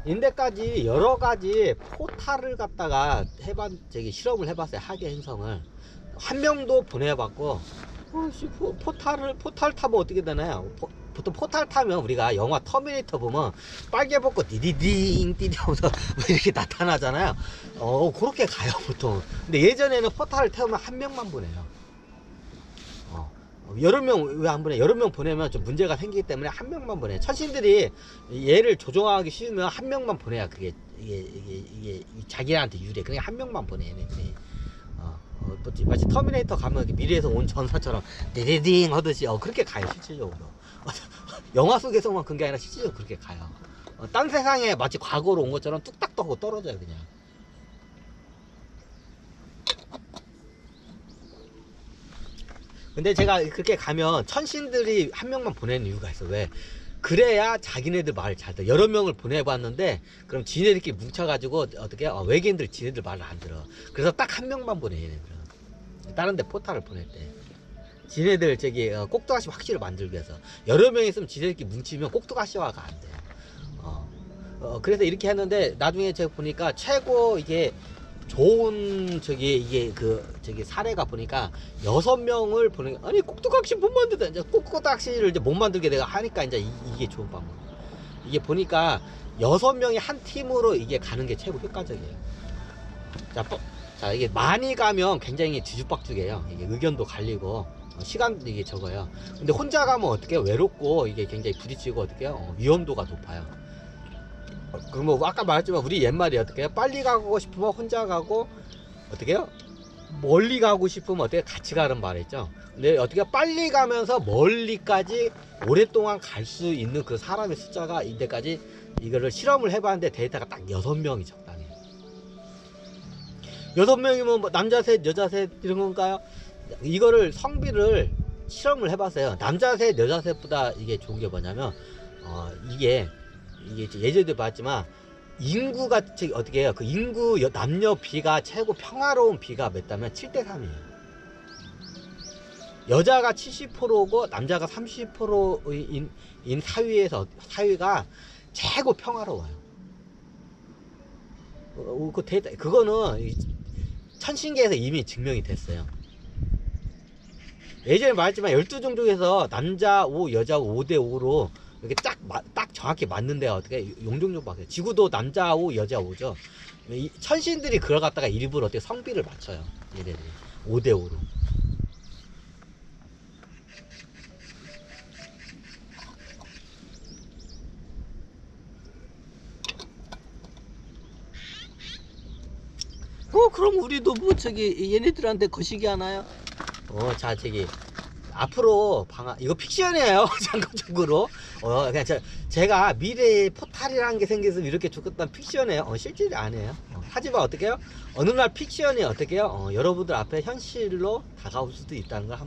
인데까지 여러 가지 포탈을 갖다가 실험을 해봤어요. 하계 행성을 한 명도 보내봤고, 포탈 타면 어떻게 되나요? 보통 포탈 타면 우리가 영화 터미네이터 보면 빨개 벗고 디디딩 디디하면서 이렇게 나타나잖아요. 그렇게 가요 보통. 근데 예전에는 포탈을 태우면 한 명만 보내요. 여러 명 왜 안 보내? 여러 명 보내면 좀 문제가 생기기 때문에 한 명만 보내. 천신들이 얘를 조종하기 쉬우면 한 명만 보내야 이게 자기한테 유리해. 그러니까 한 명만 보내 얘네들이. 마치 터미네이터 가면 미래에서 온 전사처럼 디디딩 하듯이 그렇게 가요 실질적으로. 영화 속에서만 그런 게 아니라 실질적으로 그렇게 가요. 딴 세상에 마치 과거로 온 것처럼 뚝딱 하고 떨어져요 그냥. 근데 제가 그렇게 가면 천신들이 한 명만 보내는 이유가 있어. 왜? 그래야 자기네들 말을 잘 들어. 여러 명을 보내봤는데 그럼 지네들끼리 뭉쳐가지고 어떻게 외계인들 지네들 말을 안 들어. 그래서 딱 한 명만 보내 얘네들은. 다른 데 포탈을 보낼 때 지네들 꼭두가시 확실히 만들기 위해서. 여러 명 있으면 지네들끼리 뭉치면 꼭두가시화가 안 돼. 그래서 이렇게 했는데 나중에 제가 보니까 최고 이게 좋은 사례가 보니까 6명을 보내. 아니 꼭두각시 못 만들다. 이제 꼭두각시를 이제 못 만들게 내가 하니까 이제 이게 좋은 방법. 이게 보니까 6명이 한 팀으로 이게 가는 게 최고 효과적이에요. 자 이게 많이 가면 굉장히 뒤죽박죽이에요. 이게 의견도 갈리고 시간도 이게 적어요. 근데 혼자 가면 어떻게 외롭고 이게 굉장히 부딪히고 어떻게 위험도가 높아요. 그럼 뭐 아까 말했지만 우리 옛말이 어떻게 해요? 빨리 가고 싶으면 혼자 가고 어떻게 해요? 멀리 가고 싶으면 어떻게 같이 가는 말이 있죠. 근데 어떻게 빨리 가면서 멀리까지 오랫동안 갈 수 있는 그 사람의 숫자가 이때까지 이거를 실험을 해봤는데 데이터가 딱 6명이 적당해요. 6명이면 뭐 남자 셋 여자 셋 이런 건가요? 이거를 성비를 실험을 해봤어요. 남자 셋 여자 셋보다 이게 좋은 게 뭐냐면 이게 예전에도 봤지만 인구가 어떻게 해요? 그 인구 남녀 비가 최고 평화로운 비가 몇 다면 7대 3이에요. 여자가 70%고 남자가 30%인 사회가 최고 평화로워요. 그거는 천신계에서 이미 증명이 됐어요. 예전에 말했지만 12종족에서 남자 5 여자 5대 5로 이렇게 딱 정확히 맞는데 어떻게 용종족밖에. 지구도 남자 5 여자 5죠. 천신들이 그걸 갖다가 일부러 어떻게 성비를 맞춰요 얘네들이 5대 5로. 그럼 우리도 뭐 얘네들한테 거시기 하나요? 자 앞으로 이거 픽션이에요. 참고적으로 그냥 제가 미래에 포탈이라는 게 생겨서 이렇게 죽었다는 픽션이에요. 실질이 아니에요. 하지만 어떻게 해요? 어느 날 픽션이 어떻게 해요? 여러분들 앞에 현실로 다가올 수도 있다는 걸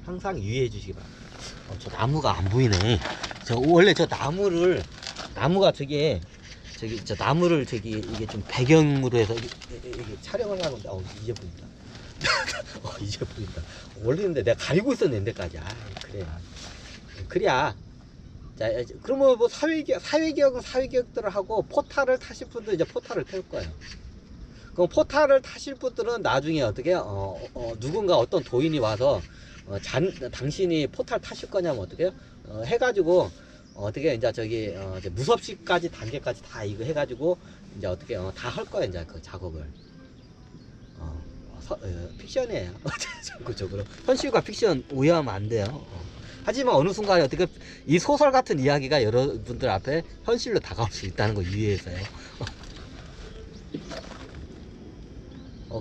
항상 유의해 주시기 바랍니다. 저 나무가 안 보이네. 원래 저 나무가 저 나무를 이게 좀 배경으로 해서 이게 촬영을 하는데 이제 보인다. 이제 보인다. 원래는데 내가 가리고 있었는데 까지. 그래야. 자, 그러면 뭐 사회기억은 사회기억들을 하고 포탈을 타실 분들 이제 포탈을 태울 거예요. 그럼 포탈을 타실 분들은 나중에 어떻게 누군가 어떤 도인이 와서 당신이 포탈 타실 거냐면 어떻게 해요? 해가지고 어떻게 이제 무섭시까지 단계까지 다 이거 해가지고 이제 어떻게 다 할 거야 이제 그 작업을. 픽션이에요. 전국적으로 현실과 픽션 오해하면 안 돼요. 하지만 어느 순간에 어떻게 이 소설 같은 이야기가 여러분들 앞에 현실로 다가올 수 있다는 거 유의해서요.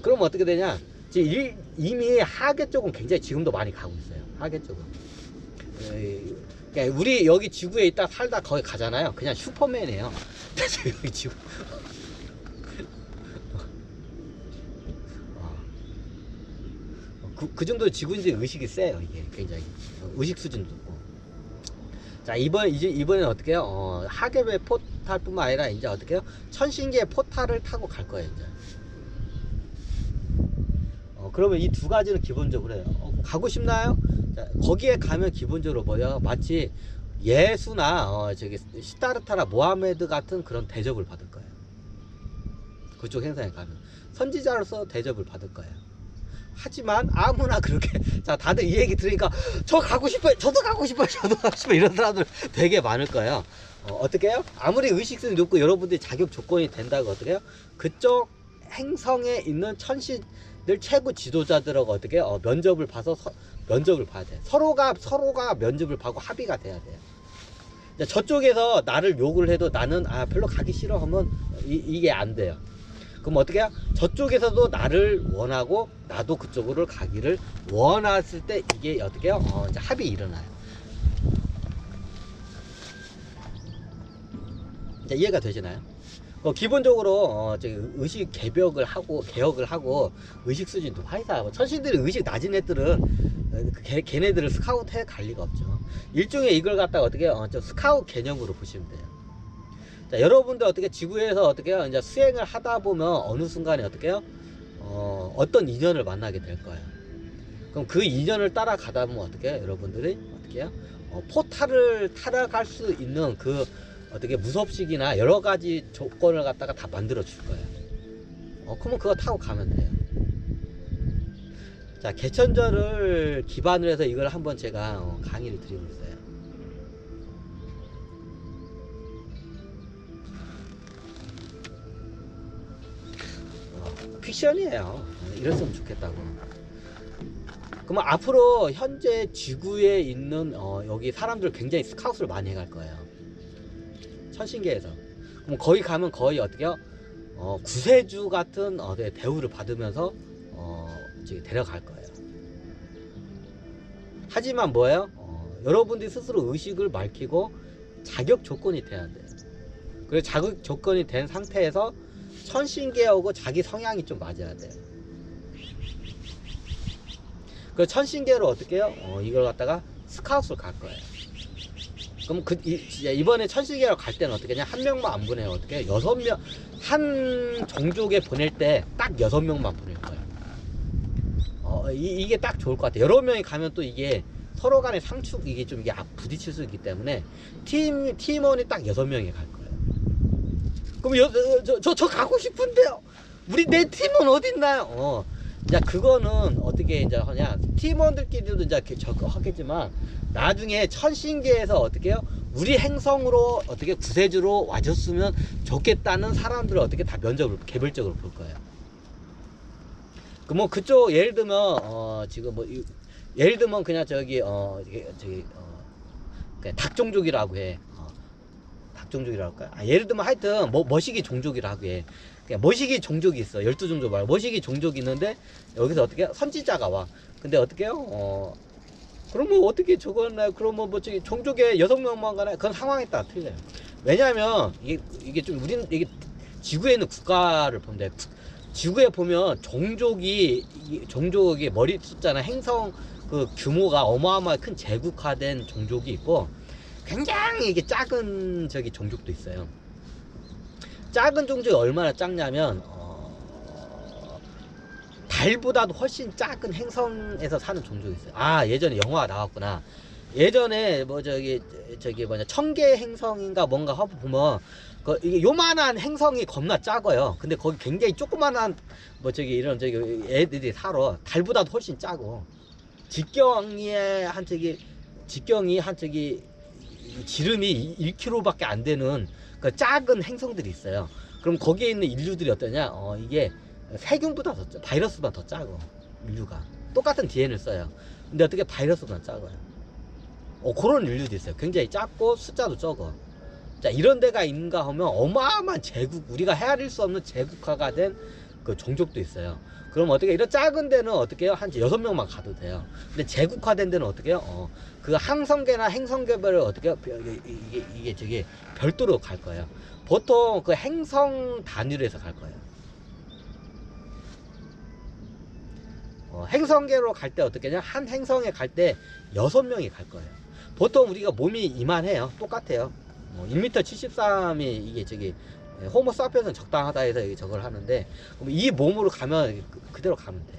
그럼 어떻게 되냐? 이미 하계 쪽은 굉장히 지금도 많이 가고 있어요. 하계 쪽은. 그러니까 우리 여기 지구에 있다 살다 거기 가잖아요. 그냥 슈퍼맨이에요. 여기 지구. 그 정도 지구인의 의식이 세요. 이게 굉장히 의식 수준도 높고. 자 이번에는 어떻게 해요? 하계의 포탈뿐만 아니라 이제 어떻게 해요? 천신계의 포탈을 타고 갈 거예요. 이제. 그러면 이 두 가지는 기본적으로 해요. 가고 싶나요? 자, 거기에 가면 기본적으로 뭐야? 마치 예수나 저기 시타르타나 모하메드 같은 그런 대접을 받을 거예요. 그쪽 행사에 가면 선지자로서 대접을 받을 거예요. 하지만 아무나 그렇게 자 다들 이 얘기 들으니까 저 가고 싶어요, 저도 가고 싶어요, 저도 가고 싶어요, 이런 사람들 되게 많을 거예요. 어떻게 해요? 아무리 의식성이 높고 여러분들이 자격 조건이 된다고 어떻게 해요? 그쪽 행성에 있는 천신들 최고 지도자들하고 어떻게 면접을 봐서 면접을 봐야 돼. 서로가 면접을 봐고 합의가 돼야 돼요. 저쪽에서 나를 욕을 해도 나는 별로 가기 싫어 하면 이게 안 돼요. 그럼 어떻게 해요? 저쪽에서도 나를 원하고 나도 그쪽으로 가기를 원했을 때 이게 어떻게 해요? 이제 합의 일어나요. 이제 이해가 되시나요? 기본적으로 저기 의식 개혁을 하고 의식 수준이 높아야. 천신들이 의식 낮은 애들은 걔네들을 스카우트 해 갈 리가 없죠. 일종의 이걸 갖다가 어떻게 좀 스카우트 개념으로 보시면 돼요. 자, 여러분들 어떻게 지구에서 어떻게 해요? 이제 수행을 하다 보면 어느 순간에 어떻게 해요? 어떤 인연을 만나게 될 거예요. 그럼 그 인연을 따라가다 보면 어떻게 해요? 여러분들이 어떻게 해요? 포탈을 타러갈 수 있는 그 어떻게 무섭식이나 여러 가지 조건을 갖다가 다 만들어 줄 거예요. 그러면 그거 타고 가면 돼요. 자, 개천절을 기반으로 해서 이걸 한번 제가 강의를 드리고 있어요. 픽션이에요. 이랬으면 좋겠다고. 그러면 앞으로 현재 지구에 있는 여기 사람들 굉장히 스카웃을 많이 해갈 거예요. 천신계에서. 그럼 거기 가면 거의 어떻게요? 구세주 같은 대우를 받으면서 데려갈 거예요. 하지만 뭐예요? 여러분들이 스스로 의식을 밝히고 자격 조건이 돼야 돼요. 그래서 자격 조건이 된 상태에서 천신계하고 자기 성향이 좀 맞아야 돼요. 그 천신계로 어떻게 해요? 이걸 갖다가 스카웃을 갈 거예요. 그럼 이번에 천신계로 갈 때는 어떻게 하냐? 한 명만 안 보내요. 어떻게? 6명, 한 종족에 보낼 때 딱 6명만 보낼 거예요. 이게 딱 좋을 것 같아요. 여러 명이 가면 또 이게 서로 간의 이게 좀 부딪힐 수 있기 때문에 팀원이 딱 6명이 갈 거예요. 그럼 저 가고 싶은데요. 내 팀은 어딨나요? 이제 그거는 어떻게 이제 하냐? 팀원들끼리도 이제 저거 하겠지만 나중에 천신계에서 어떻게 해요? 우리 행성으로 어떻게 구세주로 와줬으면 좋겠다는 사람들을 어떻게 다 면접을 개별적으로 볼 거예요. 뭐 그쪽 예를 들면 지금 뭐 예를 들면 그냥 그냥 닭종족이라고 해. 닭종족이라고 할까요? 예를 들면 하여튼 머시기 종족이라고 해. 그냥 머시기 종족이 있어. 12종족 말고 머시기 종족이 있는데 여기서 어떻게 선지자가 와. 근데 어떻게 해요? 그럼 뭐 어떻게 적었나요? 그러면 뭐 저기 종족에 6명만 가나요? 그건 상황에 따라 틀려요. 왜냐하면 이게 좀 이게 지구에 있는 국가를 보면 돼. 지구에 보면 종족이 머리 숫자나 행성 그 규모가 어마어마하게 큰 제국화된 종족이 있고 굉장히 이게 작은 종족도 있어요. 작은 종족이 얼마나 작냐면 달보다도 훨씬 작은 행성에서 사는 종족이 있어요. 예전에 영화가 나왔구나. 예전에 청계 행성인가 뭔가 보면 이게 요만한 행성이 겁나 작아요. 근데 거기 굉장히 조그만한 이런 애들이 살아. 달보다도 훨씬 작고 직경이 지름이 1km밖에 안 되는 그 작은 행성들이 있어요. 그럼 거기에 있는 인류들이 어떠냐? 이게 세균보다 바이러스보다 더 작아. 인류가 똑같은 DNA를 써요. 근데 어떻게 바이러스보다 작아요? 그런 인류도 있어요. 굉장히 작고 숫자도 적어. 자, 이런 데가 있는가 하면 어마어마한 우리가 헤아릴 수 없는 제국화가 된 그 종족도 있어요. 그럼 어떻게 이런 작은 데는 어떻게 해요? 한 6명만 가도 돼요. 근데 제국화된 데는 어떻게 해요? 그 항성계나 행성계별을 어떻게 해요? 이게 별도로 갈 거예요. 보통 그 행성 단위로 해서 갈 거예요. 행성계로 갈 때 어떻게 하냐? 한 행성에 갈 때 6명이 갈 거예요. 보통 우리가 몸이 이만해요. 똑같아요. 1m 73이 이게 호모 사피엔스는 적당하다 해서 저걸 하는데 이 몸으로 가면 그대로 가면 돼.